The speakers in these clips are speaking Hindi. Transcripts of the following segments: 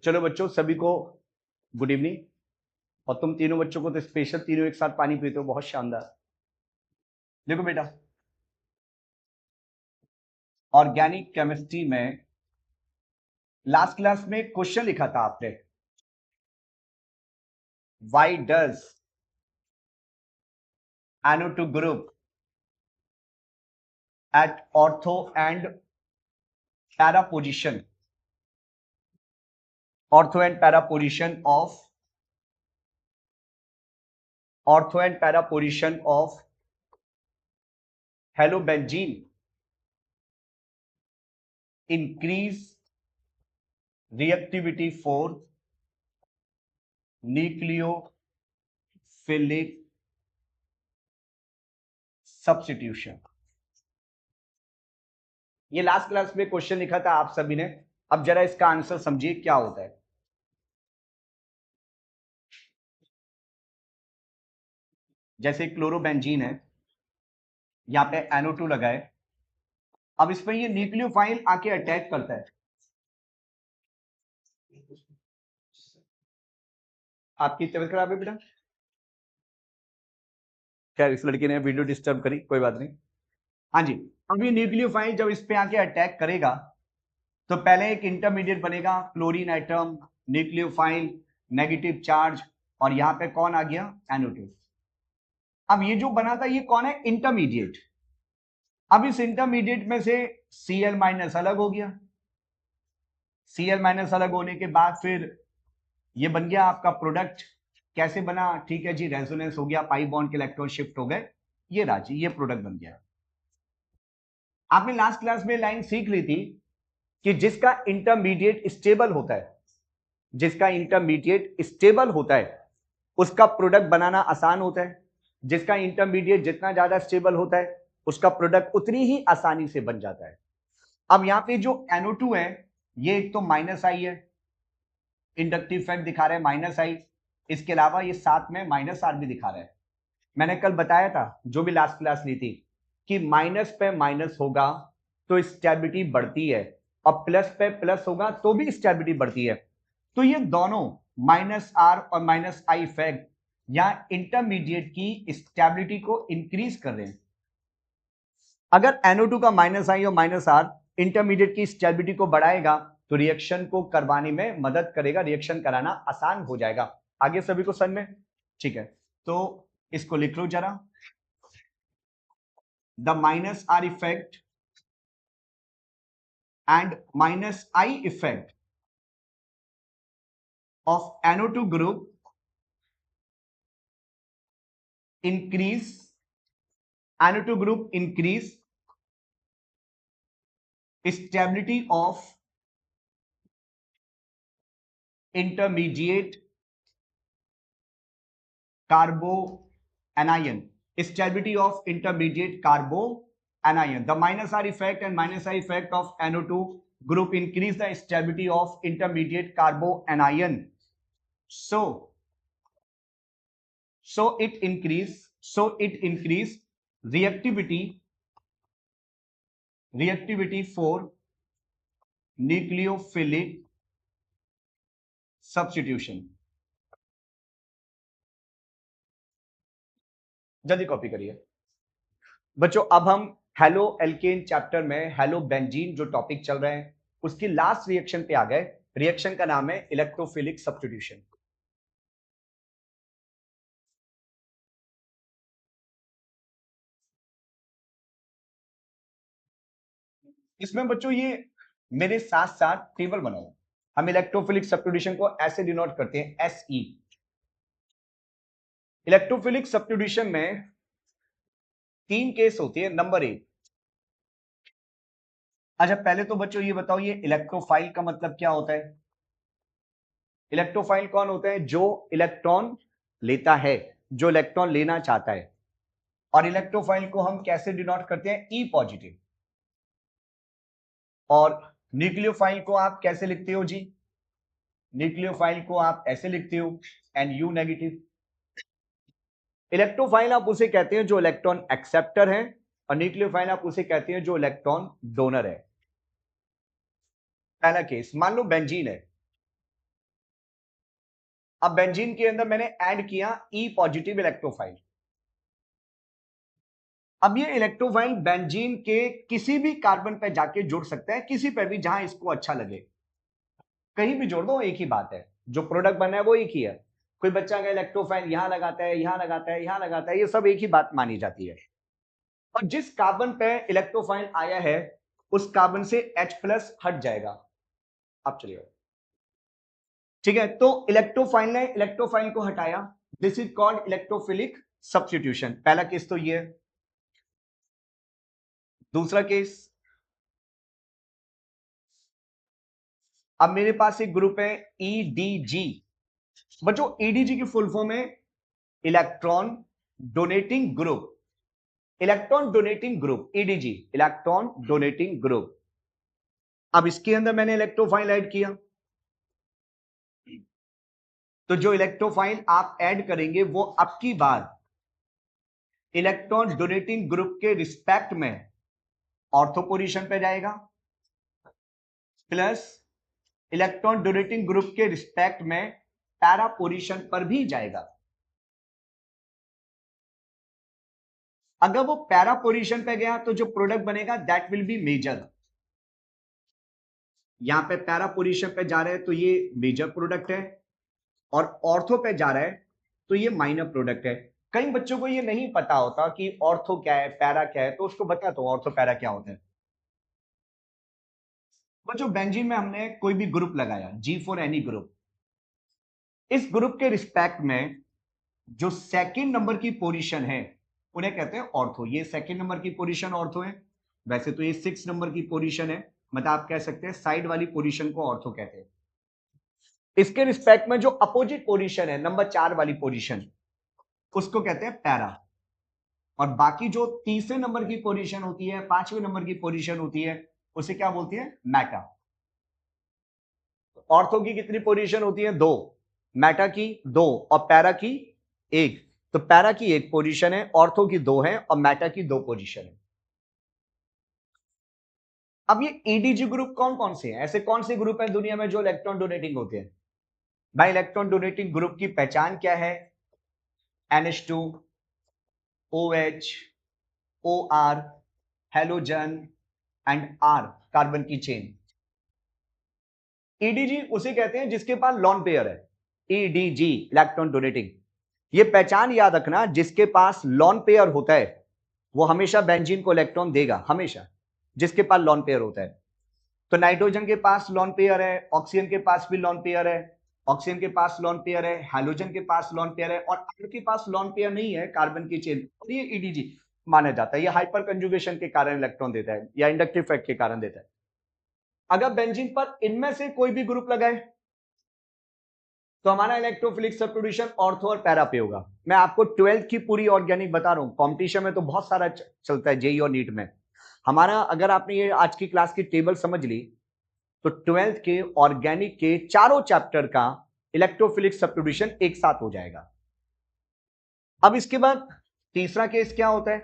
चलो बच्चों, सभी को गुड इवनिंग। और तुम तीनों बच्चों को तो स्पेशल, तीनों एक साथ पानी पीते हो, बहुत शानदार। देखो बेटा, ऑर्गेनिक केमिस्ट्री में लास्ट क्लास में क्वेश्चन लिखा था आपने, why does NO2 group at ortho and para position, ortho and para position of ortho and para position of halobenzene increase reactivity for nucleophilic substitution। ये लास्ट क्लास में क्वेश्चन लिखा था आप सभी ने। अब जरा इसका आंसर समझिए क्या होता है। जैसे क्लोरोबेंजीन है, यहां पे NO2 लगा है। अब इस पर ये न्यूक्लियोफाइल आके अटैक करता है। आपकी तबीयत खराब है बेटा? खैर, इस लड़की ने वीडियो डिस्टर्ब करी, कोई बात नहीं। हाँ जी, अब ये न्यूक्लियोफाइल जब इस पे आके अटैक करेगा तो पहले एक इंटरमीडिएट बनेगा, chlorine atom, nucleophile, negative charge, और यहां पे कौन आ गया? NO2। अब ये जो बना था ये कौन है? इंटरमीडिएट। अब इस इंटरमीडिएट में से Cl माइनस अलग हो गया। Cl माइनस अलग होने के बाद फिर ये बन गया आपका प्रोडक्ट। कैसे बना? ठीक है जी, रेजोनेंस हो गया, पाई बॉन्ड के इलेक्ट्रॉन शिफ्ट हो गए, ये राजी, ये प्रोडक्ट बन गया। आपने लास्ट क्लास में लाइन सीख ली थी कि जिसका इंटरमीडिएट स्टेबल होता है, जिसका इंटरमीडिएट स्टेबल होता है उसका प्रोडक्ट बनाना आसान होता है। जिसका इंटरमीडिएट जितना ज्यादा स्टेबल होता है उसका प्रोडक्ट उतनी ही आसानी से बन जाता है। अब यहां पे जो NO2 है, ये एक तो माइनस आई है, इंडक्टिव इफेक्ट दिखा रहा है माइनस आई। इसके अलावा ये साथ में माइनस आर भी दिखा रहा है। मैंने कल बताया था, जो भी लास्ट क्लास ली थी, कि माइनस पे माइनस होगा तो स्टेबिलिटी बढ़ती है, और प्लस पे प्लस होगा तो भी स्टेबिलिटी बढ़ती है। तो ये दोनों माइनस आर और माइनस आई इफेक्ट यहां इंटरमीडिएट की स्टेबिलिटी को इंक्रीज कर रहे हैं। अगर NO2 का माइनस आई और माइनस आर इंटरमीडिएट की स्टेबिलिटी को बढ़ाएगा तो रिएक्शन को करवाने में मदद करेगा, रिएक्शन कराना आसान हो जाएगा। आगे सभी को समझ में? ठीक है, तो इसको लिख लो जरा। The minus are effect and minus I effect of NO2 group increase NO2 group increase stability of intermediate carboanion, stability of intermediate carboanion. The minus R effect and minus I effect of NO2 group increase the stability of intermediate carboanion. So it increase reactivity for nucleophilic substitution। जल्दी कॉपी करिए बच्चों। अब हम हेलो एल्केन चैप्टर में हेलो बेंजीन जो टॉपिक चल रहे हैं उसकी लास्ट रिएक्शन पे आ गए। रिएक्शन का नाम है इलेक्ट्रोफिलिक सब्स्टिट्यूशन। इसमें बच्चों ये मेरे साथ साथ टेबल बनाओ। हम इलेक्ट्रोफिलिक सब्स्टिट्यूशन को ऐसे डिनोट करते हैं, SE। इलेक्ट्रोफिलिक सब्स्टिट्यूशन में 3 केस होती है। नंबर 1, अच्छा पहले तो बच्चों ये बताओ, ये इलेक्ट्रोफाइल का मतलब क्या होता है? इलेक्ट्रोफाइल कौन होता है? जो इलेक्ट्रॉन लेता है, जो इलेक्ट्रॉन लेना चाहता है। और इलेक्ट्रोफाइल को हम कैसे डिनोट करते हैं? E positive. और न्यूक्लियोफाइल को आप कैसे लिखते हो जी? न्यूक्लियोफाइल को आप ऐसे लिखते हो, NU नेगेटिव। इलेक्ट्रोफाइल आप उसे कहते हैं जो इलेक्ट्रॉन एक्सेप्टर है, और न्यूक्लियोफाइल आप उसे कहते हैं जो इलेक्ट्रॉन डोनर है। पहला केस, मान लो बेंजीन है, अब बेंजीन के अंदर मैंने ऐड किया ई पॉजिटिव इलेक्ट्रोफाइल। अब ये इलेक्ट्रोफाइल बेंजीन के किसी भी कार्बन पर जाके जुड़ सकता है, किसी पर भी जहां इसको अच्छा लगे, कहीं भी जोड़ दो एक ही बात है, जो प्रोडक्ट बना है वो एक ही है। कोई बच्चा का इलेक्ट्रोफाइल यहां लगाता है, यहां लगाता है, यहां लगाता है, ये सब एक ही बात मानी जाती है। और जिस कार्बन पे इलेक्ट्रोफाइल आया है उस कार्बन से H+ हट जाएगा। अब चलिए, ठीक है, तो इलेक्ट्रोफाइल ने इलेक्ट्रोफाइल को हटाया, this is called electrophilic substitution. पहला केस तो ये है। दूसरा केस, अब मेरे पास एक ग्रुप है EDG। बच्चों EDG की फुल फॉर्म है electron donating group. Electron donating group, EDG, electron donating group. अब इसके अंदर मैंने इलेक्ट्रोफाइल ऐड किया, तो जो इलेक्ट्रोफाइल आप ऐड करेंगे वो अब की बार इलेक्ट्रॉन डोनेटिंग ग्रुप के रिस्पेक्ट में ऑर्थो पोजीशन पे जाएगा, प्लस इलेक्ट्रॉन डोनेटिंग ग्रुप के रिस्पेक्ट में पैरा पोजीशन पर भी जाएगा। अगर वो पैरा पोजीशन पे गया तो जो प्रोडक्ट बनेगा दैट विल बी मेजर। यहां पे पैरा पोजीशन पे जा रहे हैं तो ये मेजर प्रोडक्ट है, और ऑर्थो पे जा रहा है तो ये माइनर प्रोडक्ट है। कई बच्चों को ये नहीं पता होता कि ऑर्थो क्या है, पैरा क्या है, तो उसको बता दो ऑर्थो पैरा क्या होता है। बच्चों बेंजीन में हमने कोई भी ग्रुप लगाया, G4 एनी ग्रुप, इस ग्रुप के रिस्पेक्ट में जो सेकंड नंबर की पोजीशन है उन्हें कहते हैं ऑर्थो। ये सेकंड नंबर की पोजीशन ऑर्थो है। वैसे तो ये 6 नंबर की पोजीशन है, मतलब आप कह सकते हैं साइड वाली पोजीशन को ऑर्थो कहते हैं। इसके रिस्पेक्ट में जो अपोजिट पोजीशन है, नंबर 4 वाली पोजीशन, उसको कहते हैं पैरा। और बाकी जो तीसरे नंबर की पोजीशन होती है, 5वें नंबर की पोजीशन होती है, उसे क्या बोलती है, मैटा। ऑर्थो की कितनी पोजीशन होती है, 2, मैटा की 2 और पैरा की 1। तो पैरा की 1 पोजीशन है, ऑर्थो की 2 है और मैटा की 2 पोजीशन है। अब ये EDG ग्रुप कौन कौन से हैं, ऐसे कौन से ग्रुप हैं दुनिया में जो इलेक्ट्रॉन डोनेटिंग होते हैं? भाई इलेक्ट्रॉन डोनेटिंग ग्रुप की पहचान क्या है? NH2, OH, OR, halogen and R, carbon की चेन। EDG उसे कहते हैं जिसके पास लॉन पेयर है, EDG, इलेक्ट्रॉन डोनेटिंग। ये पहचान याद रखना, जिसके पास लॉन पेयर होता है वो हमेशा बेंजीन को इलेक्ट्रॉन देगा, हमेशा, जिसके पास लॉन पेयर होता है। तो नाइट्रोजन के पास लॉन पेयर है, ऑक्सीजन के पास भी लॉन पेयर है, ऑक्सीजन के पास लॉन पेयर है, हाइड्रोजन के पास लॉन पेयर है, और R के पास लॉन पेयर नहीं है, कार्बन की चेन, और ये EDG माना जाता है। ये हाइपर कंजुगेशन के कारण इलेक्ट्रॉन देता है या इंडक्टिव इफेक्ट के कारण देता है। अगर बेंजीन पर इनमें से कोई भी ग्रुप लगाए तो हमारा इलेक्ट्रोफिलिक सब्स्टिट्यूशन ऑर्थो और पैरा पे होगा। मैं आपको 12th की पूरी ऑर्गेनिक बता रहा हूं, कॉम्पिटिशन में तो बहुत सारा चलता है, जेई और नीट में हमारा। अगर आपने ये आज की क्लास की टेबल समझ ली तो 12th के ऑर्गेनिक के चारों चैप्टर का इलेक्ट्रोफिलिक सब्स्टिट्यूशन एक साथ हो जाएगा। अब इसके बाद तीसरा केस क्या होता है?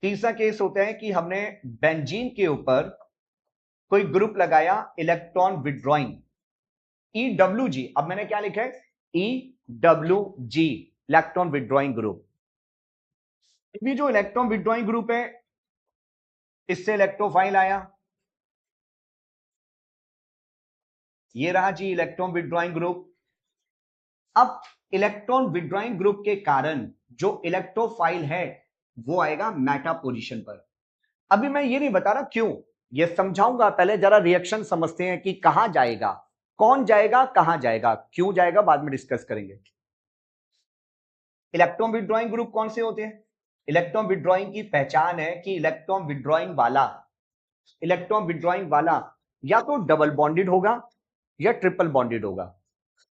तीसरा केस होता है कि हमने बेंजीन के ऊपर कोई ग्रुप लगाया इलेक्ट्रॉन विड्रॉइंग, EWG। अब मैंने क्या लिखा है, EWG, इलेक्ट्रॉन विड्रॉइंग ग्रुप। अभी जो इलेक्ट्रॉन विड्रॉइंग ग्रुप है इससे इलेक्ट्रोफाइल आया, ये रहा जी इलेक्ट्रॉन विड्रॉइंग ग्रुप। अब इलेक्ट्रॉन विड्रॉइंग ग्रुप के कारण जो इलेक्ट्रोफाइल है वो आएगा मेटा पोजीशन पर। अभी मैं ये नहीं बता रहा क्यों, ये समझाऊंगा, पहले जरा रिएक्शन समझते हैं कि कहां जाएगा, कौन जाएगा, कहां जाएगा, क्यों जाएगा, बाद में डिस्कस करेंगे। इलेक्ट्रॉन विड्रॉइंग ग्रुप कौन से होते हैं? इलेक्ट्रॉन विड्रॉइंग की पहचान है कि इलेक्ट्रॉन विड्रॉइंग वाला या तो डबल बॉन्डेड होगा या ट्रिपल बॉन्डेड होगा।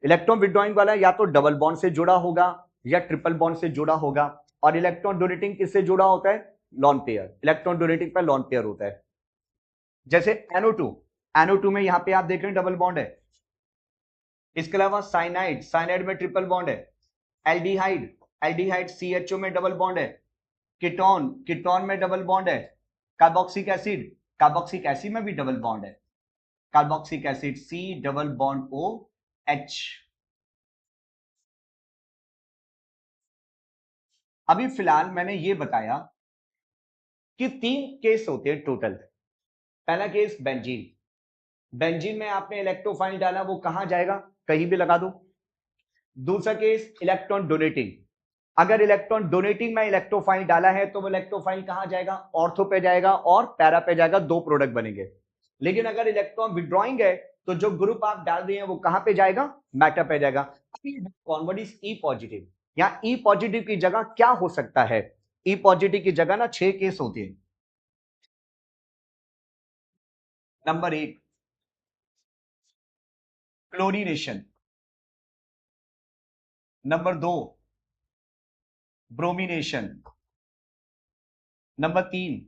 इलेक्ट्रॉन विड्रॉइंग वाला या तो डबल बॉन्ड से जुड़ा होगा या ट्रिपल बॉन्ड से जुड़ा होगा। और इलेक्ट्रॉन डोनेटिंग किससे जुड़ा होता है? Lone pair. इलेक्ट्रॉन डोनेटिंग पर लॉन पेयर होता है। जैसे NO2 में यहां पे आप देख रहे हैं डबल बॉन्ड है। इसके अलावा साइनाइड में ट्रिपल बॉन्ड है। एल्डिहाइड CHO में डबल बॉन्ड है। कीटोन में डबल बॉन्ड है। कार्बोक्सिक एसिड में भी डबल बॉन्ड है। Carboxylic acid C double bond OH। अभी फिलहाल मैंने ये बताया कि 3 केस होते हैं टोटल। पहला केस बेंजीन, बेंजीन में आपने इलेक्ट्रोफाइल डाला, वो कहां जाएगा, कहीं भी लगा दो। दूसरा केस इलेक्ट्रॉन डोनेटिंग, अगर इलेक्ट्रॉन डोनेटिंग में इलेक्ट्रोफाइल डाला है तो वो इलेक्ट्रोफाइल कहां जाएगा, ऑर्थो पे जाएगा और पैरा पे जाएगा, 2 प्रोडक्ट बनेंगे। लेकिन अगर इलेक्ट्रॉन विड्रॉइंग है तो जो ग्रुप आप डाल दिए हैं वो कहां पे जाएगा, मैटर पे जाएगा। कॉन्वर्ट इज ई पॉजिटिव, या ई पॉजिटिव की जगह क्या हो सकता है, ई पॉजिटिव की जगह ना 6 केस होते हैं। Number 1 chlorination, number 2 bromination, number 3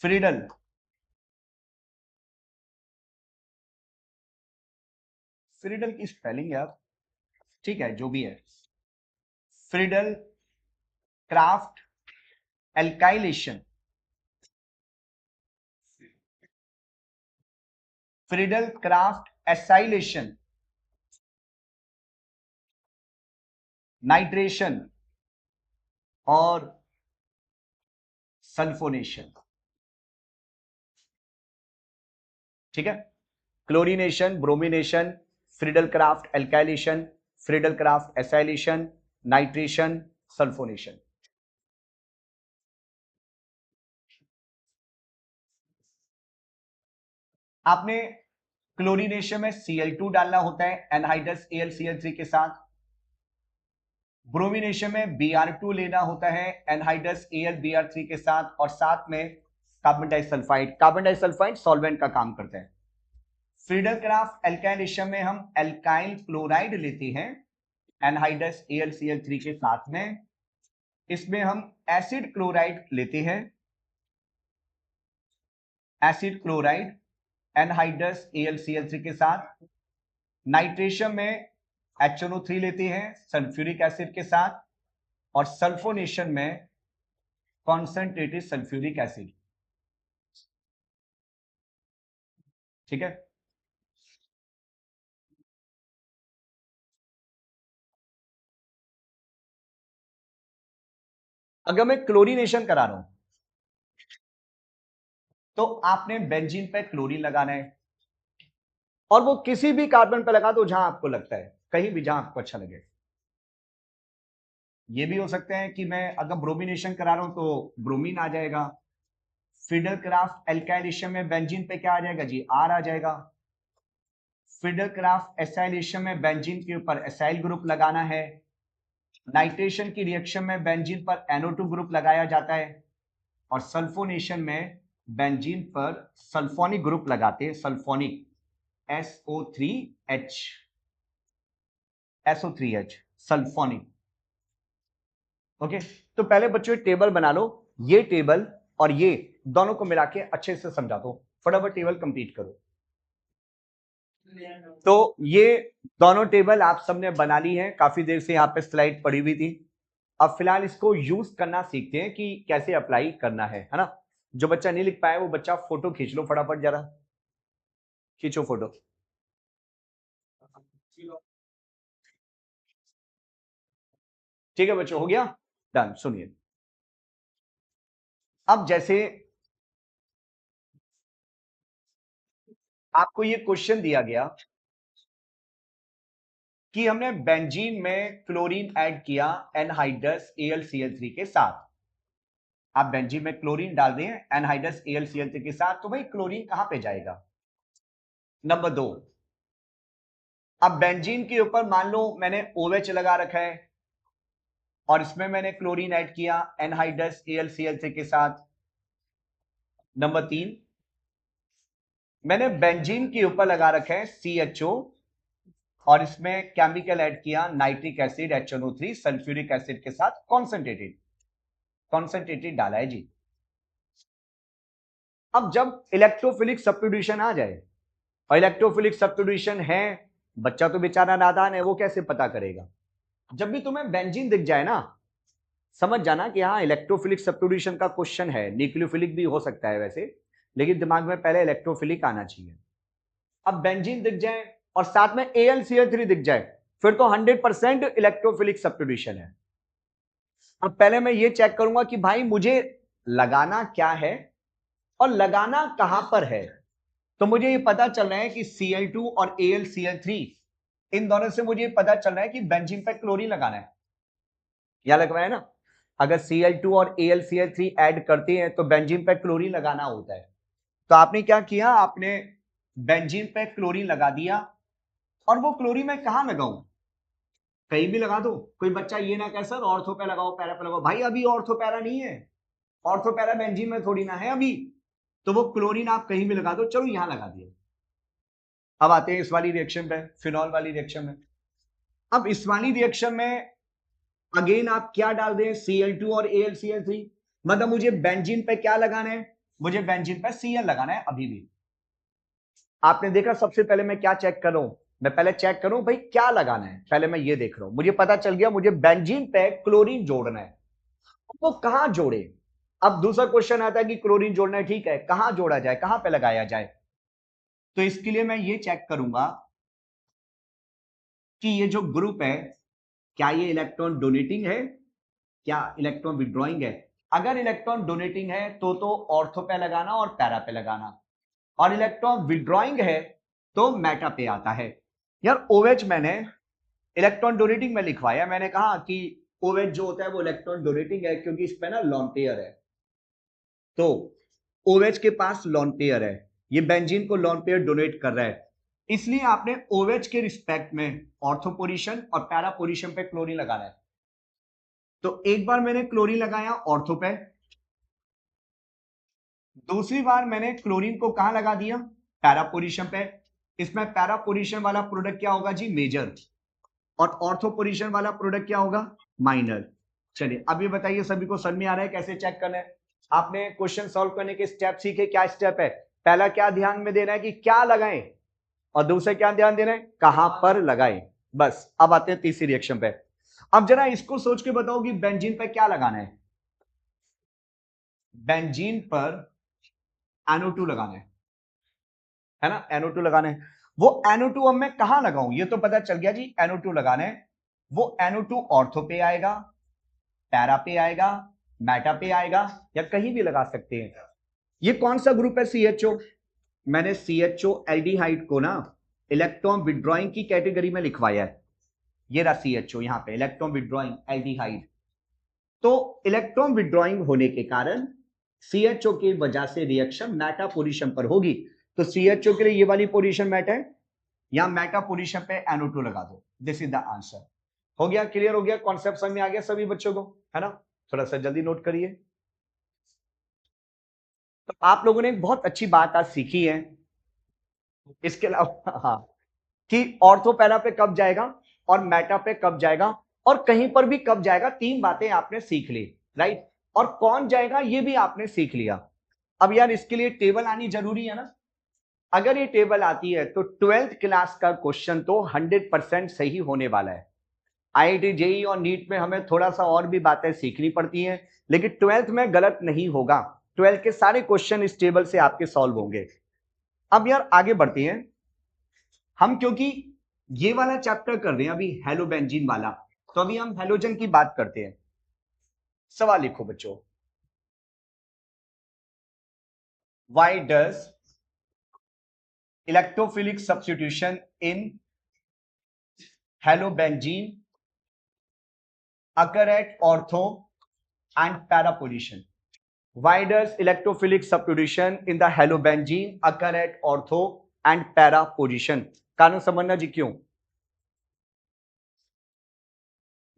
Friedel, Friedel की स्पेलिंग यार, ठीक है जो भी है, Friedel craft alkylation, Friedel Crafts acylation, nitration और सल्फोनेशन। ठीक है, chlorination, bromination, Friedel craft alkylation, Friedel Crafts acylation, nitration, sulphonation. आपने क्लोरीनेशन में Cl2 डालना होता है एनहाइड्रस AlCl3 के साथ, ब्रोमिनेशन में Br2 लेना होता है एनहाइड्रस AlBr3 के साथ, और साथ में carbon disulphide, carbon disulphide solvent का काम करते हैं। फ्रीडल क्राफ्ट एल्काइलेशन में हम एल्काइल क्लोराइड लेते हैं एनहाइड्रस AlCl3 के साथ में, इसमें हम एसिड क्लोराइड लेते हैं, एसिड क्लोराइड एनहाइड्रस AlCl3 के साथ। नाइट्रेशन में HNO3 लेते हैं सल्फ्यूरिक एसिड के साथ, और सल्फोनेशन में कॉन्सेंट्रेटेड सल्फ्यूरिक एसिड। ठीक है, अगर मैं क्लोरीनेशन करा रहा हूं तो आपने बेंजीन पे क्लोरीन लगाना है, और वो किसी भी कार्बन पे लगा दो जहां आपको लगता है, कहीं भी जहां आपको अच्छा लगे। ये भी हो सकता है कि मैं अगर ब्रोमिनेशन करा रहा हूं तो ब्रोमीन आ जाएगा, फ्रीडल क्राफ्ट एल्काइलेशन में बेंजीन पे क्या आ जाएगा जी, आर आ जाएगा, फ्रीडल क्राफ्ट एसाइलेशन में बेंजीन के ऊपर एसाइल ग्रुप लगाना है, नाइट्रेशन की रिएक्शन में बेंजीन पर NO2 ग्रुप लगाया जाता है, और सल्फोनेशन में बेंजीन पर सल्फोनिक ग्रुप लगाते हैं, sulphonic SO3H, SO3H sulphonic. Okay, तो पहले बच्चों टेबल बना लो, ये टेबल और ये दोनों को मिला के अच्छे से समझा दो, फटाफट टेबल कंप्लीट करो। तो ये दोनों टेबल आप सबने बना ली है, काफी देर से यहाँ पे स्लाइड पड़ी हुई थी। अब फिलहाल इसको यूज करना सीखते हैं कि कैसे अप्लाई करना है ना। जो बच्चा नहीं लिख पाया वो बच्चा फोटो खींच लो फटाफट, जरा खींचो फोटो। ठीक है बच्चों, हो गया डन। सुनिए, अब जैसे आपको ये क्वेश्चन दिया गया कि हमने बेंजीन में क्लोरीन ऐड किया एनहाइड्रस AlCl3 के साथ। आप बेंजीन में क्लोरीन डाल दें एनहाइड्रस AlCl3 के साथ, तो भाई क्लोरीन कहां पे जाएगा। नंबर 2, अब बेंजीन के ऊपर मान लो मैंने OH लगा रखा है और इसमें मैंने क्लोरीन ऐड किया एनहाइड्रस AlCl3 के साथ। नंबर 3, मैंने बेंजीन के ऊपर लगा रखा है CHO और इसमें केमिकल ऐड किया nitric acid HNO3 sulphuric acid के साथ, कॉन्सेंट्रेटेड डाला है जी। अब जब इलेक्ट्रोफिलिक सब्स्टिट्यूशन आ जाए, और इलेक्ट्रोफिलिक सब्स्टिट्यूशन है, बच्चा तो बेचारा नादान है, वो कैसे पता करेगा। जब भी तुम्हें बेंजीन दिख जाए ना, समझ जाना कि हाँ इलेक्ट्रोफिलिक सब्स्टिट्यूशन का क्वेश्चन है। न्यूक्लियोफिलिक भी हो सकता है वैसे, लेकिन दिमाग में पहले इलेक्ट्रोफिलिक आना चाहिए। अब बेंजीन दिख जाए और साथ में AlCl3 दिख जाए, फिर तो 100% इलेक्ट्रोफिलिक सब्स्टिट्यूशन है। अब पहले मैं ये चेक करूंगा कि भाई मुझे लगाना क्या है और लगाना कहां पर है। तो मुझे ये पता चल रहा है कि Cl2 और AlCl3, इन दोनों से मुझे पता चल रहा है कि बेंजीन पे क्लोरीन लगाना है, या लगवाया ना। अगर Cl2 और AlCl3 ऐड करते हैं तो बेंजीन पे क्लोरीन लगाना होता है। तो आपने क्या किया, आपने बेंजीन पे क्लोरीन लगा दिया। और वो क्लोरीन मैं कहां लगाऊं, कहीं भी लगा दो। कोई बच्चा ये ना कहे सर ऑर्थो पे लगाओ, पैरा पे लगाओ। भाई अभी ऑर्थो पैरा नहीं है, ऑर्थो पैरा बेंजीन में थोड़ी ना है अभी। तो वो क्लोरीन आप कहीं भी लगा दो। चलो यहां लगा दिया। अब आते हैं इस वाली रिएक्शन पे, फिनॉल वाली रिएक्शन में। अब इस वाली रिएक्शन में अगेन आप क्या डाल दें, Cl2 और AlCl3। मतलब मुझे बेंजीन पे क्या लगाना है, मुझे बेंजीन पे Cl लगाना है अभी भी। आपने देखा सबसे पहले मैं क्या चेक कर रहा हूं, मैं पहले चेक करूं भाई क्या लगाना है। पहले मैं ये देख रहा हूं, मुझे पता चल गया मुझे बेंजीन पे क्लोरीन जोड़ना है। वो कहां जोड़े। अब दूसरा क्वेश्चन आता है कि क्लोरीन जोड़ना है, ठीक है, कहां जोड़ा जाए, कहां पे लगाया जाए। तो इसके लिए मैं ये चेक करूंगा कि ये जो ग्रुप है क्या ये इलेक्ट्रॉन डोनेटिंग है, क्या इलेक्ट्रॉन विड्रॉइंग है। अगर इलेक्ट्रॉन डोनेटिंग है तो ऑर्थो पे लगाना और पैरा पे लगाना, और इलेक्ट्रॉन विड्रॉइंग है तो मेटा पे आता है। यार OH मैंने इलेक्ट्रॉन डोनेटिंग में लिखवाया, मैंने कहा कि OH जो होता है वो इलेक्ट्रॉन डोनेटिंग है क्योंकि इस पे ना लॉन पेयर है। तो OH के पास लॉन पेयर है, ये बेंजीन को लॉन पेयर डोनेट कर रहा है, इसलिए आपने OH के रिस्पेक्ट में ऑर्थो पोजीशन और पैरा पोजीशन पे क्लोरीन लगाना है। तो एक बार मैंने क्लोरीन लगाया ऑर्थो पे, दूसरी बार मैंने क्लोरीन को कहां लगा दिया, पैरा पोजीशन पे। इसमें पैरा पोजीशन वाला प्रोडक्ट क्या होगा जी, मेजर, और ऑर्थो पोजीशन वाला प्रोडक्ट क्या होगा, माइनर। चलिए अब ये बताइए सभी को समझ में आ रहा है कैसे चेक करना है। आपने क्वेश्चन सॉल्व करने के स्टेप सीखे, क्या स्टेप है, पहला क्या ध्यान में देना है कि क्या लगाएं, और दूसरा क्या ध्यान देना है कहां पर लगाएं। बस अब आते हैं तीसरी रिएक्शन पे। अब जरा इसको सोच के बताओ कि बेंजीन पे क्या लगाना है। बेंजीन पर NO2 लगाना है ना, NO2 लगाना है। वो NO2 अब मैं कहां लगाऊं, ये तो पता चल गया जी NO2 लगाना है। वो NO2 ऑर्थो पे आएगा, पैरा पे आएगा, मेटा पे आएगा, या कहीं भी लगा सकते हैं। ये कौन सा ग्रुप है CHO, मैंने CHO एल्डिहाइड को ना इलेक्ट्रॉन विड्रॉइंग की कैटेगरी में लिखवाया है। ये रहा CHO यहां पे इलेक्ट्रॉन विड्रॉइंग एल्डिहाइड। तो इलेक्ट्रॉन विड्रॉइंग होने के कारण CHO की वजह से रिएक्शन मेटा पोजीशन पर होगी। तो CHO के लिए ये वाली पोजीशन मेटा है, यहां मेटा पोजीशन पे NO2 लगा दो। This is the answer. हो गया, क्लियर हो गया, कॉन्सेप्ट समझ में आ गया सभी बच्चों को, है ना। थोड़ा सा जल्दी नोट करिए। तो आप लोगों ने एक बहुत अच्छी बात आज सीखी है। इसके अलावा हाँ, कि ऑर्थो पैरा पे कब जाएगा और मेटा पे कब जाएगा और कहीं पर भी कब जाएगा, तीन बातें आपने सीख ली, राइट। और कौन जाएगा ये भी आपने सीख लिया। अब यार इसके लिए टेबल आनी जरूरी है ना। अगर ये टेबल आती है तो 12th क्लास का क्वेश्चन तो 100% सही होने वाला है। IIT JEE और नीट में हमें थोड़ा सा और भी बातें सीखनी पड़ती हैं, लेकिन 12th में गलत नहीं होगा। 12th के सारे क्वेश्चन इस टेबल से आपके सॉल्व होंगे। अब यार आगे बढ़ते हैं हम, क्योंकि ये वाला चैप्टर कर रहे हैं अभी हेलोबेंजीन वाला, तो अभी हम हेलोजन की बात करते हैं। सवाल लिखो बच्चों, why does electrophilic substitution in halobenzene occur at ortho and para position? Why does electrophilic substitution in the halobenzene occur at ortho and para position? कारण समझना जी क्यों।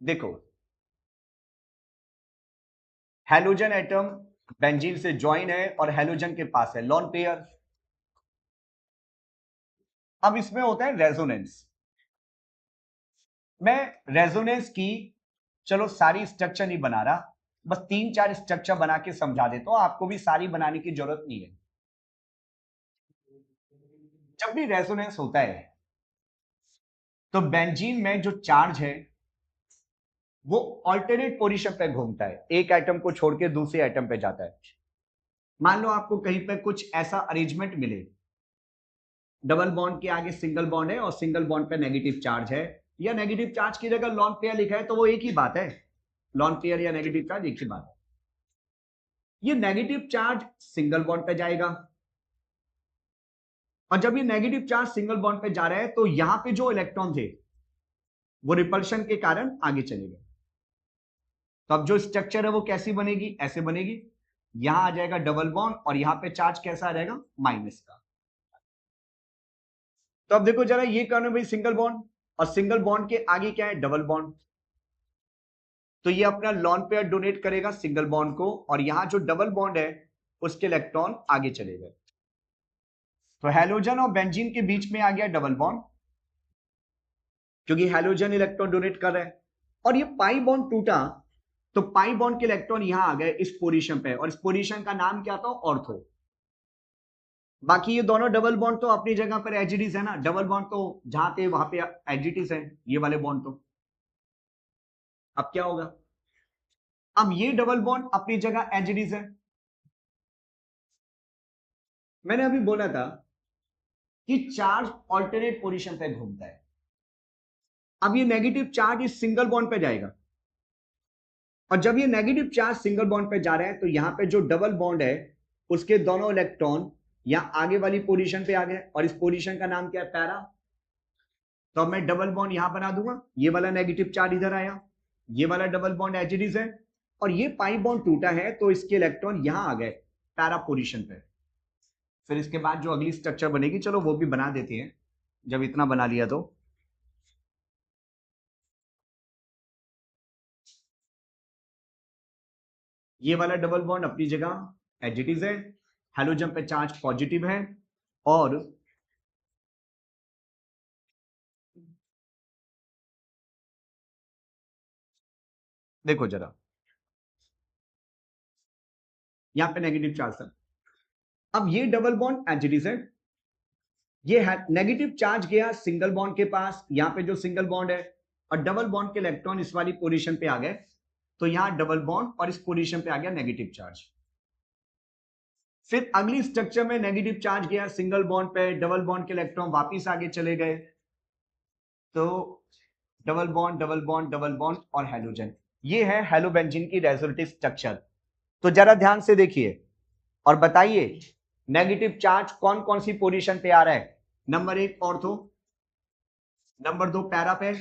देखो हेलोजन एटम बेंजीन से ज्वाइन है और हेलोजन के पास है लॉन पेयर। अब इसमें होता है रेजोनेंस। मैं रेजोनेंस की चलो सारी स्ट्रक्चर नहीं बना रहा, बस 3-4 स्ट्रक्चर बना के समझा देता हूं, आपको भी सारी बनाने की जरूरत नहीं है। जब भी रेजोनेंस होता है तो बेंजीन में जो चार्ज है वो ऑल्टरनेट पोजीशन पे घूमता है, एक एटम को छोड़ के दूसरे एटम पे जाता है। मान लो आपको कहीं पे कुछ ऐसा अरेंजमेंट मिले, डबल बॉन्ड के आगे सिंगल बॉन्ड है और सिंगल बॉन्ड पे नेगेटिव चार्ज है, या नेगेटिव चार्ज की जगह लॉन पेयर लिखा है तो वो एक ही बात है, लॉन पेयर या नेगेटिव चार्ज एक ही बात है। ये नेगेटिव चार्ज सिंगल बॉन्ड पे जाएगा, और जब ये नेगेटिव चार्ज सिंगल बॉन्ड पे जा रहा है तो यहां पे जो इलेक्ट्रॉन थे वो रिपल्शन के कारण आगे चले गए। तो अब जो स्ट्रक्चर है वो कैसी बनेगी, ऐसे बनेगी, यहां आ जाएगा डबल बॉन्ड और यहां पे चार्ज कैसा आ जाएगा, माइनस का। तो अब देखो जरा, ये कौन है भाई, सिंगल बॉन्ड, और सिंगल बॉन्ड के आगे क्या है, डबल बॉन्ड। तो ये अपना लॉन पेयर डोनेट करेगा सिंगल बॉन्ड को, और यहां जो डबल बॉन्ड है उसके इलेक्ट्रॉन आगे चले गए। तो हैलोजन और बेंजीन के बीच में आ गया डबल बॉन्ड, क्योंकि हैलोजन इलेक्ट्रॉन डोनेट कर रहा है। और ये पाई बॉन्ड टूटा तो पाई बॉन्ड के इलेक्ट्रॉन यहां आ गए इस पोजीशन पे, और इस पोजीशन का नाम क्या था, ऑर्थो। बाकी ये दोनों डबल बॉन्ड तो अपनी जगह पर एजिडिस है ना, डबल बॉन्ड तो जहां थे वहां पे एजिडिस है, ये वाले बॉन्ड तो। अब क्या होगा, अब ये डबल बॉन्ड अपनी जगह एजिडिस है। मैंने अभी बोला था कि चार्ज ऑल्टरनेट पोजीशन पे घूमता है। अब ये नेगेटिव चार्ज इस सिंगल बॉन्ड पे जाएगा, और जब ये नेगेटिव चार्ज सिंगल बॉन्ड पे जा रहे हैं तो यहां पे जो डबल बॉन्ड है उसके दोनों इलेक्ट्रॉन यहां आगे वाली पोजीशन पे आ गए, और इस पोजीशन का नाम क्या है, पैरा। तो अब मैं डबल बॉन्ड यहां बना दूंगा, ये वाला नेगेटिव चार्ज इधर आया, ये वाला डबल बॉन्ड एजिडिस है, और ये पाई बॉन्ड टूटा है तो इसके इलेक्ट्रॉन यहां आ गए पैरा पोजीशन पे। फिर इसके बाद जो अगली स्ट्रक्चर बनेगी, चलो वो भी बना देते हैं जब इतना बना लिया तो। ये वाला डबल बॉन्ड अपनी जगह एजिटिव है, हैलोजन पे चार्ज पॉजिटिव है, और देखो जरा यहां पे नेगेटिव चार्ज था। अब ये डबल बॉन्ड एजिटिव है, ये नेगेटिव चार्ज गया सिंगल बॉन्ड के पास, यहां पे जो सिंगल बॉन्ड है, और डबल बॉन्ड के इलेक्ट्रॉन इस वाली पोजीशन पे आ गए, तो यहां डबल बॉन्ड और इस पोजीशन पे आ गया नेगेटिव चार्ज। फिर अगली स्ट्रक्चर में नेगेटिव चार्ज गया सिंगल बॉन्ड पे, डबल बॉन्ड के इलेक्ट्रॉन वापिस आगे चले गए, तो double bond double bond double bond और हैलोजन। ये है हैलोबेंजीन की रेजोनेटिव स्ट्रक्चर। तो जरा ध्यान से देखिए और बताइए नेगेटिव चार्ज कौन कौन सी पोजीशन पे आ रहा है। नंबर 1 ऑर्थो, नंबर 2 पैरा पे,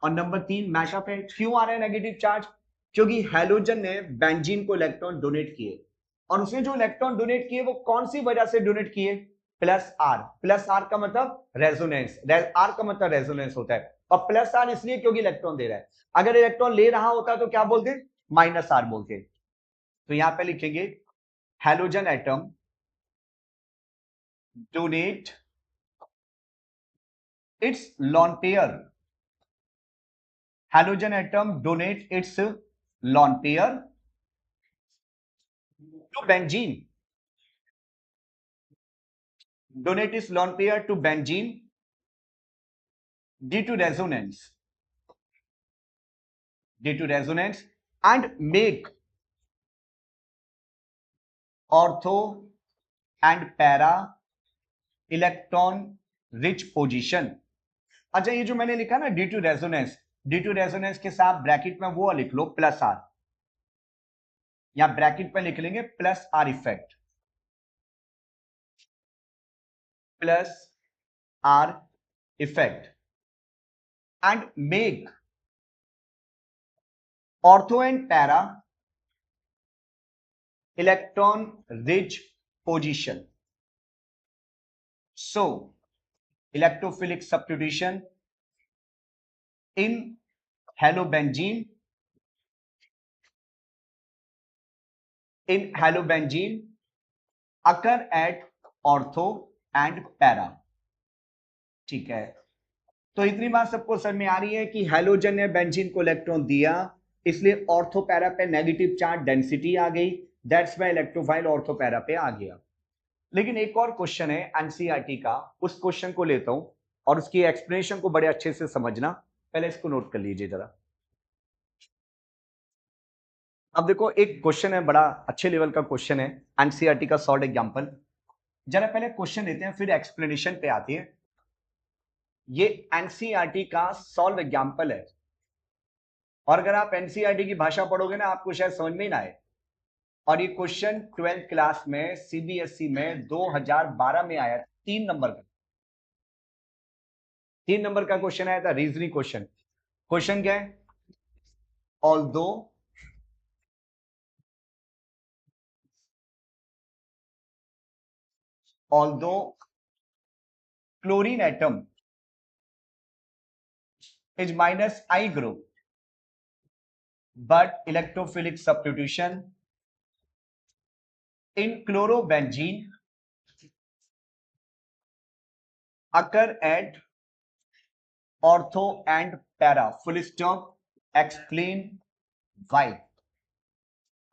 और नंबर 3 मेटा पे। क्यों आ रहा है नेगेटिव चार्ज, क्योंकि हैलोजन ने बेंजीन को इलेक्ट्रॉन डोनेट किए, और उसने जो इलेक्ट्रॉन डोनेट किए वो कौन सी वजह से डोनेट किए, प्लस आर। प्लस आर का मतलब रेजोनेंस, आर का मतलब रेजोनेंस होता है, और प्लस आर इसलिए क्योंकि इलेक्ट्रॉन दे रहा है। अगर इलेक्ट्रॉन ले रहा होता तो क्या बोलते, माइनस आर बोलते। तो यहां पे लिखेंगे halogen atom donate its lone pair, halogen atom donate its lone pair to benzene, donate its lone pair to benzene due to resonance, and make ortho and para electron rich position। अच्छा, ये जो मैंने लिखा ना ड्यू टू रेजोनेंस के साथ ब्रैकेट में वो लिख लो प्लस आर, या ब्रैकेट पे लिख लेंगे plus are effect, plus are effect, and make ortho and para electron rich position. So electrophilic substitution in halobenzene occur at ortho and para। ठीक है, तो इतनी बात सबको समझ में आ रही है कि हैलोजन ने बेंजीन को इलेक्ट्रॉन दिया, इसलिए ऑर्थो पैरा पे नेगेटिव चार्ज डेंसिटी आ गई, that's why electrophile ortho para पे आ गया। लेकिन एक और क्वेश्चन है एनसीईआरटी का, उस क्वेश्चन को लेता हूं और उसकी एक्सप्लेनेशन को बड़े अच्छे से समझना। पहले इसको नोट कर लीजिए जरा। अब देखो एक क्वेश्चन है, बड़ा अच्छे लेवल का क्वेश्चन है, एनसीईआरटी का शॉर्ट एग्जांपल। जरा पहले क्वेश्चन लेते हैं फिर एक्सप्लेनेशन पे आती है। ये एनसीईआरटी का सॉल्व एग्जाम्पल है, और अगर आप एनसीईआरटी की भाषा पढ़ोगे ना आपको शायद समझ में ही ना आए। और ये क्वेश्चन 12th क्लास में सीबीएसई में 2012 में आया, 3 नंबर का, 3 नंबर का क्वेश्चन आया था, रीजनिंग क्वेश्चन। क्वेश्चन क्या है? Although chlorine atom is minus I group, but electrophilic substitution in chlorobenzene occur at ortho and para. Full stop. Explain why.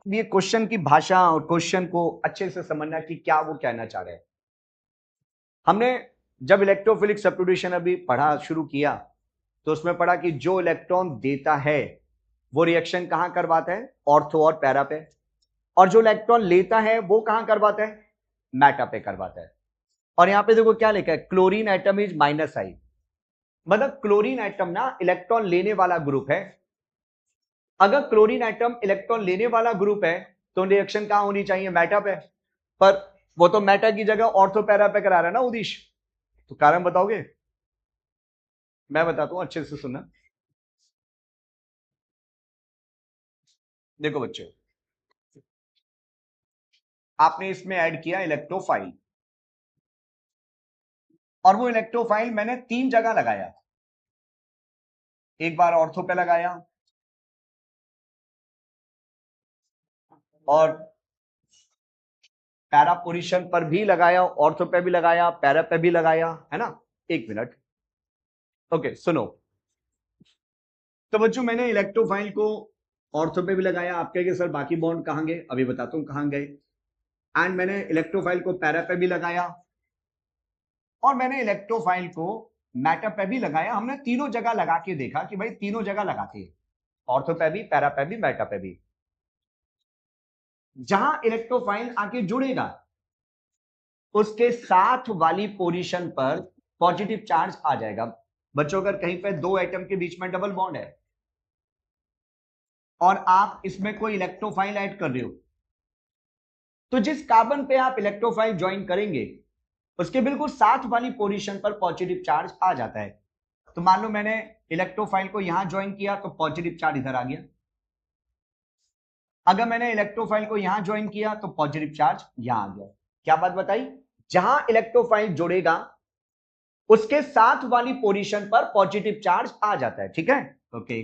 ये क्वेश्चन की भाषा और क्वेश्चन को अच्छे से समझना कि क्या वो कहना चाह रहे हैं। हमने जब इलेक्ट्रोफिलिक सब्स्टिट्यूशन अभी पढ़ा शुरू किया तो उसमें पढ़ा कि जो इलेक्ट्रॉन देता है वो रिएक्शन कहां करवाता है? ऑर्थो और पैरा पे। और जो इलेक्ट्रॉन लेता है वो कहां करवाता है? मैटा पे करवाता है। और यहां पे देखो क्या लिखा है, क्लोरीन एटम इज माइनस आई, मतलब क्लोरीन एटम ना इलेक्ट्रॉन लेने वाला ग्रुप है। अगर क्लोरीन एटम इलेक्ट्रॉन लेने वाला ग्रुप है तो रिएक्शन कहां होनी चाहिए? मैटा पे। पर वो तो मैटा की जगह ऑर्थो पैरा पे करा रहा है ना उदिश, तो कारण बताओगे? मैं बताता हूं, अच्छे से सुनना। देखो बच्चों, आपने इसमें ऐड किया इलेक्ट्रोफाइल, और वो इलेक्ट्रोफाइल मैंने 3 जगह लगाया। एक बार ऑर्थो पे लगाया, और पैरा पोजीशन पर भी लगाया, ऑर्थो पे भी लगाया, पैरा पे भी लगाया, है ना। 1 मिनट, ओके सुनो। तो बच्चों मैंने इलेक्ट्रोफाइल को ऑर्थो पे भी लगाया। आप कहेंगे सर बाकी बॉन्ड कहां गए? अभी बताता हूं कहां गए। एंड मैंने इलेक्ट्रोफाइल को पैरा पे भी लगाया, और मैंने इलेक्ट्रोफाइल को मैटा पे भी लगाया। हमने तीनों जगह लगा के देखा कि भाई तीनों जगह लगाते हैं, ऑर्थो पे भी, पैरा पे भी, मैटा पे भी। जहां इलेक्ट्रोफाइल आके जुड़ेगा उसके साथ वाली पोजीशन पर पॉजिटिव चार्ज आ जाएगा। बच्चों अगर कहीं पे 2 एटम के बीच में डबल बॉन्ड है और आप इसमें कोई इलेक्ट्रोफाइल ऐड कर रहे हो, तो जिस कार्बन पे आप इलेक्ट्रोफाइल ज्वाइन करेंगे उसके बिल्कुल साथ वाली पोजीशन पर पॉजिटिव चार्ज आ जाता है। तो मान लो मैंने इलेक्ट्रोफाइल को यहां ज्वाइन किया तो पॉजिटिव चार्ज इधर आ गया। अगर मैंने इलेक्ट्रोफाइल को यहां ज्वाइन किया तो पॉजिटिव चार्ज यहां आ गया। क्या बात बताई? जहां इलेक्ट्रोफाइल जुड़ेगा उसके साथ वाली पोजीशन पर पॉजिटिव चार्ज आ जाता है। ठीक है, ओके।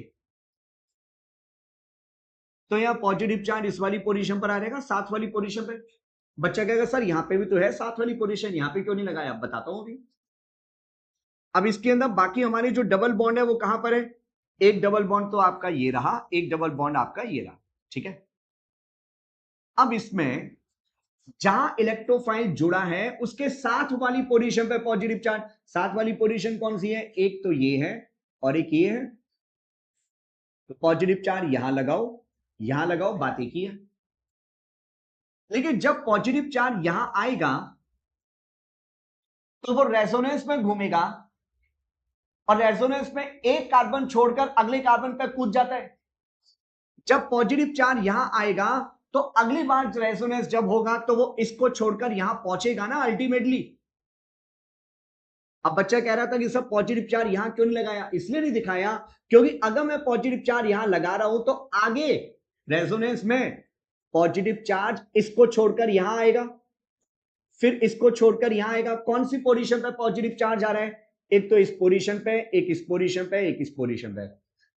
तो यहां पॉजिटिव चार्ज इस वाली पोजीशन पर आ जाएगा, साथ वाली पोजीशन पे। बच्चा कहेगा सर यहां पे भी तो है साथ वाली पोजीशन, यहां पे क्यों नहीं लगाया? बताता हूं अभी। अब इसके अंदर बाकी हमारी जो डबल बॉन्ड है वो कहां पर है? एक डबल बॉन्ड तो आपका ये रहा, एक डबल बॉन्ड आपका ये रहा। ठीक है, अब इसमें जहां इलेक्ट्रोफाइल जुड़ा है उसके साथ वाली पोजीशन पे पॉजिटिव चार्ज। साथ वाली पोजीशन कौन सी है? एक तो ये है और एक ये है। तो पॉजिटिव चार्ज यहां लगाओ, बात एक ही है। लेकिन जब पॉजिटिव चार्ज यहां आएगा तो वो रेजोनेंस में घूमेगा, और रेजोनेंस में एक कार्बन छोड़कर अगले कार्बन पर कूद जाता है। जब पॉजिटिव चार्ज यहां आएगा तो अगली बार रेजोनेंस जब होगा तो वो इसको छोड़कर यहां पहुंचेगा ना अल्टीमेटली। अब बच्चा कह रहा था कि सब पॉजिटिव चार्ज यहां क्यों नहीं लगाया? इसलिए नहीं दिखाया क्योंकि अगर मैं पॉजिटिव चार्ज यहां लगा रहा हूं तो आगे रेजोनेंस में पॉजिटिव चार्ज इसको छोड़कर यहां आएगा, फिर इसको छोड़कर यहां आएगा। कौन सी पोजीशन पे पॉजिटिव चार्ज आ रहा है? एक तो इस पोजीशन पे, एक इस पोजीशन पे, एक इस पोजीशन पे।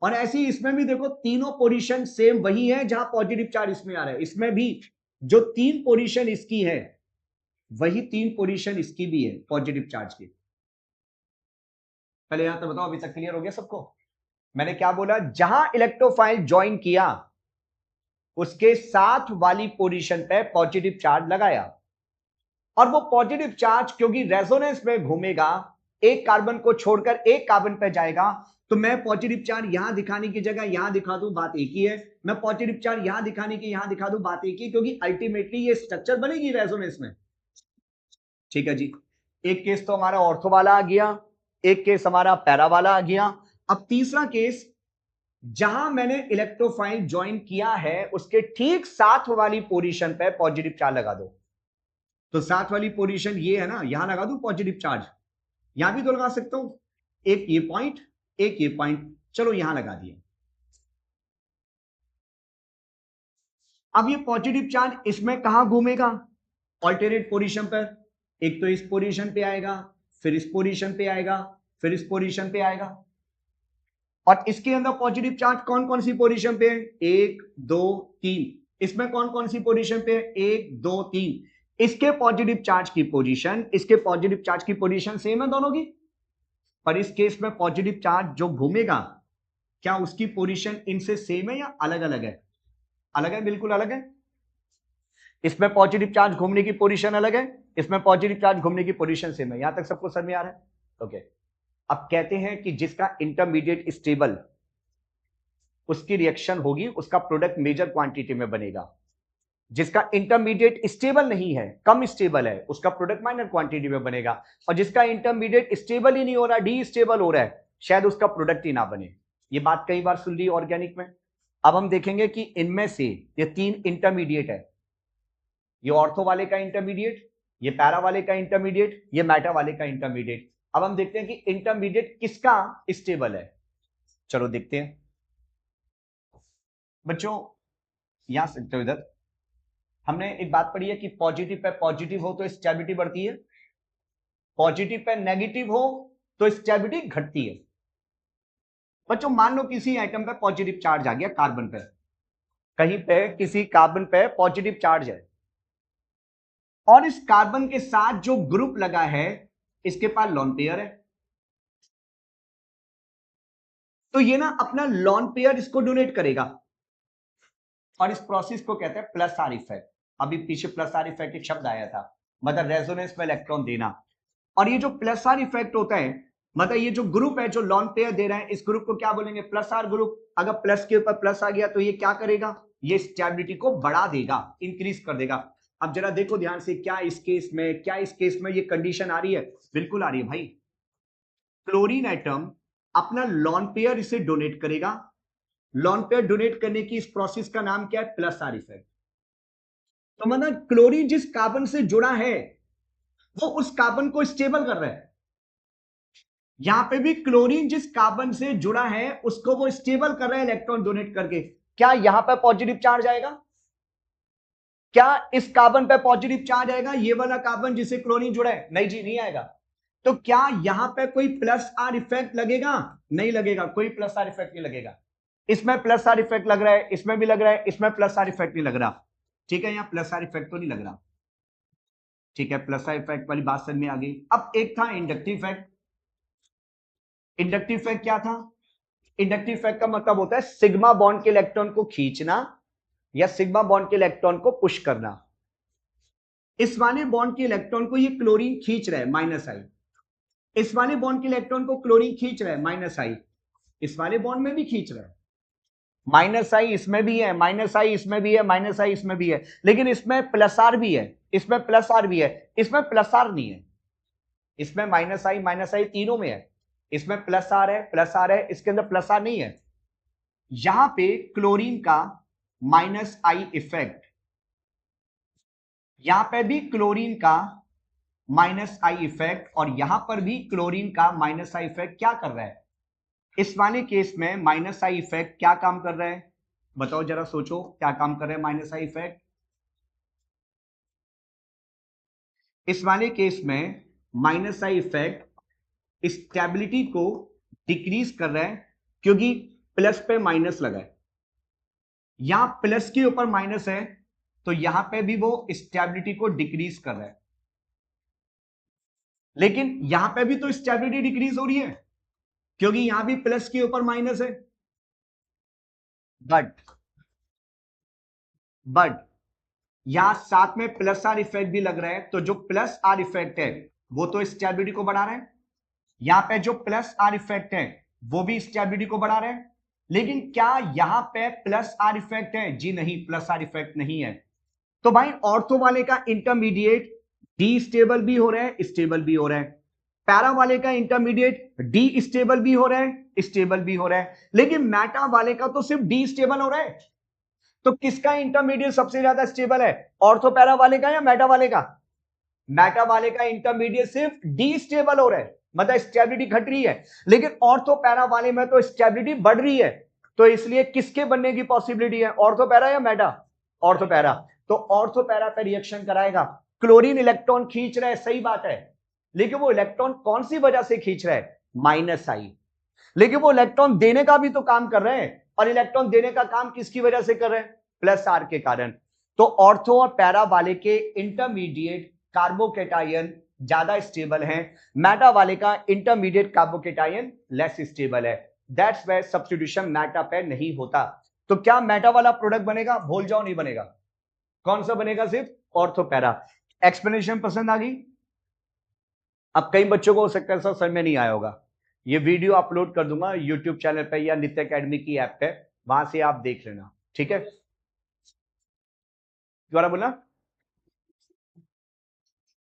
और ऐसे ही इसमें भी देखो तीनों पोजीशन सेम वही है जहां पॉजिटिव चार्ज इसमें आ रहा है। इसमें भी जो 3 पोजीशन इसकी है वही 3 पोजीशन इसकी भी है पॉजिटिव चार्ज की। पहले यहां तो बताओ, अभी तक क्लियर हो गया सबको? मैंने क्या बोला? जहां इलेक्ट्रोफाइल ज्वाइन किया उसके साथ वाली पोजीशन पे पॉजिटिव चार्ज लगाया, और वो पॉजिटिव चार्ज क्योंकि रेजोनेंस में घूमेगा, एक कार्बन को छोड़कर एक कार्बन पे जाएगा। तो मैं पॉजिटिव चार्ज यहां दिखाने की जगह यहां दिखा दूं, बात एक ही है। मैं पॉजिटिव चार्ज यहां दिखाने की यहां दिखा दूं, बात एक ही, क्योंकि अल्टीमेटली ये स्ट्रक्चर बनेगी रेजोनेंस में। ठीक है जी, एक केस तो हमारा ऑर्थो वाला आ गया, एक केस हमारा पैरा वाला आ गया। अब तीसरा केस, जहां मैंने इलेक्ट्रोफाइल ज्वाइन किया है उसके ठीक साथ वाली पोजीशन पे पॉजिटिव चार्ज लगा दो। तो साथ वाली पोजीशन ये है ना, यहां लगा दू पॉजिटिव चार्ज, यहां भी तो लगा सकता हूं, एक ये पॉइंट एक ये पॉइंट, चलो यहां लगा दिए। अब ये पॉजिटिव चार्ज इसमें कहां घूमेगा, ऑल्टरनेट पोजीशन पर, एक तो इस पोजीशन पे आएगा, फिर इस पोजीशन पे आएगा, फिर इस पोजीशन पे आएगा। और इसके अंदर पॉजिटिव चार्ज कौन कौन सी पोजीशन पे है, 1 2 3, इसमें कौन कौन सी पोजीशन पे है, 1 2 3। इसके पॉजिटिव चार्ज की पोजीशन, इसके पॉजिटिव चार्ज की पोजीशन सेम है दोनों की, पर इस केस में पॉजिटिव चार्ज जो घूमेगा, क्या उसकी पोजीशन इनसे सेम है या अलग अलग है? अलग है, बिल्कुल अलग है। इसमें पॉजिटिव चार्ज घूमने की पोजीशन अलग है, इसमें पॉजिटिव चार्ज घूमने की पोजीशन सेम है। यहां तक सबको समझ में आ रहा है? ओके। अब कहते हैं कि जिसका इंटरमीडिएट स्टेबल, उसकी रिएक्शन होगी, उसका प्रोडक्ट मेजर क्वांटिटी में बनेगा। जिसका इंटरमीडिएट स्टेबल नहीं है, कम स्टेबल है, उसका प्रोडक्ट माइनर क्वांटिटी में बनेगा। और जिसका इंटरमीडिएट स्टेबल ही नहीं हो रहा, डी स्टेबल हो रहा है, शायद उसका प्रोडक्ट ही ना बने। ये बात कई बार सुन ली ऑर्गेनिक में। अब हम देखेंगे कि इनमें से ये 3 इंटरमीडिएट है, ये ऑर्थो वाले का इंटरमीडिएट, ये पैरा वाले का इंटरमीडिएट, ये मैटा वाले का इंटरमीडिएट। अब हम देखते हैं कि इंटरमीडिएट किसका स्टेबल है। चलो देखते हैं बच्चों, यहां सकते हो इधर। हमने एक बात पढ़ी है कि पॉजिटिव पे पॉजिटिव हो तो स्टेबिलिटी बढ़ती है, पॉजिटिव पे नेगेटिव हो तो स्टेबिलिटी घटती है। बच्चों मान लो किसी आइटम पे पॉजिटिव चार्ज आ गया, कार्बन पे, कहीं पे किसी कार्बन पे पॉजिटिव चार्ज है, और इस कार्बन के साथ जो ग्रुप लगा है इसके पास लोन पेयर है, तो ये ना अपना लोन पेयर इसको डोनेट करेगा, और इस प्रोसेस को कहते हैं प्लस आर इफेक्ट। अभी पीछे प्लस आर इफेक्ट एक शब्द आया था, मतलब रेजोनेंस में इलेक्ट्रॉन देना। और ये जो प्लस आर इफेक्ट होता है, मतलब ये जो ग्रुप है जो लोन पेयर दे रहा है, इस ग्रुप को क्या बोलेंगे, प्लस आर ग्रुप। अगर प्लस के ऊपर प्लस आ गया तो ये क्या करेगा, ये स्टेबिलिटी को बढ़ा देगा, इंक्रीज कर देगा। अब जरा देखो ध्यान से, क्या इस केस में, क्या इस केस में ये कंडीशन आ रही है? बिल्कुल आ रही है भाई। क्लोरीन एटम अपना लोन पेयर इसे डोनेट करेगा, लोन पेयर डोनेट करने की इस प्रोसेस का नाम क्या है, प्लस आर इफेक्ट। तो मतलब क्लोरीन जिस कार्बन से जुड़ा है वो उस कार्बन को स्टेबल कर रहा है, यहां पे भी क्लोरीन जिस कार्बन से जुड़ा है उसको वो स्टेबल कर रहा है इलेक्ट्रॉन डोनेट करके। क्या यहां पर पॉजिटिव चार्ज आएगा? क्या इस कार्बन पे पॉजिटिव चार्ज आएगा, ये वाला कार्बन जिसे क्लोरीन जुड़ा है? नहीं जी, नहीं आएगा। तो क्या यहां पे कोई प्लस आर इफेक्ट लगेगा? नहीं लगेगा, कोई प्लस आर इफेक्ट नहीं लगेगा। इसमें प्लस आर इफेक्ट लग रहा है, इसमें भी लग रहा है, इसमें प्लस आर इफेक्ट नहीं लग रहा। ठीक है, यहां प्लस आर इफेक्ट तो नहीं लग रहा। ठीक है, प्लस आर इफेक्ट वाली बात समझ में आ गई। अब एक था इंडक्टिव इफेक्ट। इंडक्टिव इफेक्ट क्या था? इंडक्टिव इफेक्ट का मतलब होता है सिग्मा बॉन्ड के इलेक्ट्रॉन को खींचना या सिग्मा बॉन्ड के इलेक्ट्रॉन को पुश करना। इस वाले बॉन्ड के इलेक्ट्रॉन को ये क्लोरीन खींच रहा है, माइनस आई। इस वाले बॉन्ड के इलेक्ट्रॉन को क्लोरीन खींच रहा है, माइनस आई। इस वाले बॉन्ड में भी खींच रहा है, माइनस आई इसमें भी है, माइनस आई इसमें भी है, माइनस आई इसमें भी है, लेकिन इसमें प्लस आर भी है, इसमें प्लस आर भी है, इसमें प्लस आर नहीं है। इसमें माइनस आई तीनों में है, इसमें प्लस आर है, प्लस आर है, इसके अंदर प्लस आर नहीं है। यहां पे क्लोरीन का माइनस आई इफेक्ट, यहां पे भी क्लोरीन का माइनस आई इफेक्ट, और यहां पर भी क्लोरीन का माइनस आई इफेक्ट क्या कर रहा है? इस वाले केस में माइनस आई इफेक्ट क्या काम कर रहा है? बताओ जरा, सोचो क्या काम कर रहा है माइनस आई इफेक्ट। इस वाले केस में माइनस आई इफेक्ट स्टेबिलिटी को डिक्रीज कर रहा है, क्योंकि प्लस पे माइनस लगा है, यहां प्लस के ऊपर माइनस है, तो यहां पे भी वो स्टेबिलिटी को डिक्रीज कर रहा है। लेकिन यहां पे भी तो स्टेबिलिटी डिक्रीज हो रही है, क्योंकि यहां भी प्लस के ऊपर माइनस है। बट यहां साथ में प्लस आर इफेक्ट भी लग रहा है, तो जो प्लस आर इफेक्ट है वो तो स्टेबिलिटी को बढ़ा रहा है, यहां पे जो प्लस आर इफेक्ट है वो भी स्टेबिलिटी को बढ़ा रहा है। लेकिन क्या यहां पे प्लस आर इफेक्ट है? जी नहीं, प्लस आर इफेक्ट नहीं है। तो भाई ऑर्थो वाले का इंटरमीडिएट डी स्टेबल भी हो रहा है, स्टेबल भी हो रहा है। पैरा वाले का इंटरमीडिएट डी स्टेबल भी हो रहा है, स्टेबल भी हो रहा है, लेकिन मेटा वाले का तो सिर्फ डी स्टेबल हो रहा है। तो किसका इंटरमीडिएट सबसे ज्यादा स्टेबल है, ऑर्थो पैरा वाले का या मेटा वाले का? मेटा वाले का इंटरमीडिएट सिर्फ डी स्टेबल हो रहा है, मतलब स्टेबिलिटी घट रही है, लेकिन ऑर्थो पैरा वाले में तो स्टेबिलिटी बढ़ रही है। तो इसलिए किसके बनने की पॉसिबिलिटी है, ऑर्थो पैरा या मेटा? Ortho para. तो ऑर्थो पैरा पे रिएक्शन कराएगा, क्लोरीन इलेक्ट्रॉन खींच रहा है, सही बात है, लेकिन वो इलेक्ट्रॉन कौन सी वजह से खींच रहा है, माइनस आई। लेकिन वो इलेक्ट्रॉन देने का भी तो काम कर रहे हैं, और इलेक्ट्रॉन देने का काम किसकी वजह से कर रहे हैं, प्लस आर के कारण। तो ऑर्थो और पैरा वाले के इंटरमीडिएट कार्बोकेटायन ज्यादा स्टेबल हैं, मेटा वाले का इंटरमीडिएट कार्बोकेटायन लेस स्टेबल है। दैट्स व्हाई सब्स्टिट्यूशन मेटा पे नहीं होता। तो क्या मेटा वाला प्रोडक्ट बनेगा, भूल जाओ, नहीं बनेगा। कौन सा बनेगा, सिर्फ ऑर्थो पैरा। एक्सप्लेनेशन पसंद आ गई? अब कई बच्चों को हो सकता है सर समझ में नहीं आया होगा, ये वीडियो अपलोड कर दूंगा यूट्यूब चैनल पे या नित्य एकेडमी की ऐप पे, वहां से आप देख लेना, ठीक है। दोबारा बोलना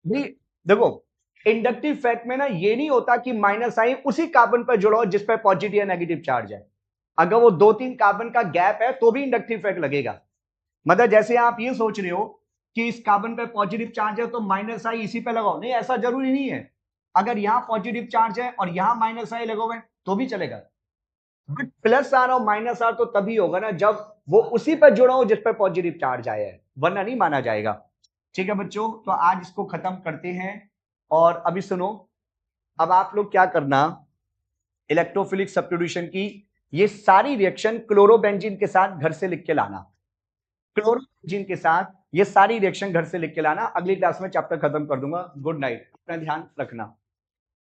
भाई। देखो, इंडक्टिव फैक्ट में ना ये नहीं होता कि माइनस आई उसी कार्बन पर जुड़ो जिस पर पॉजिटिव या नेगेटिव चार्ज है। अगर वो 2-3 कार्बन का गैप है तो भी इंडक्टिव फैक्ट लगेगा। मतलब जैसे आप ये सोच रहे हो कि इस कार्बन पे पॉजिटिव चार्ज है तो माइनस आई इसी पे लगाओ, नहीं, ऐसा जरूरी नहीं है। अगर यहां पॉजिटिव चार्ज है और यहां माइनस आई लगे हुए तो भी चलेगा, बट प्लस आर और माइनस आर तो तभी होगा ना जब वो उसी पर जुड़ा हो जिस पर पॉजिटिव चार्ज आया है, वरना नहीं माना जाएगा। ठीक है बच्चों, तो आज इसको खत्म करते हैं। और अभी सुनो, अब आप लोग क्या करना, इलेक्ट्रोफिलिक सब्स्टिट्यूशन की ये सारी रिएक्शन क्लोरोबेंजीन के साथ घर से लिख के लाना, क्लोरोबेंजीन के साथ ये सारी रिएक्शन घर से लिख के लाना। अगली क्लास में चैप्टर खत्म कर दूंगा। गुड नाइट, अपना ध्यान रखना।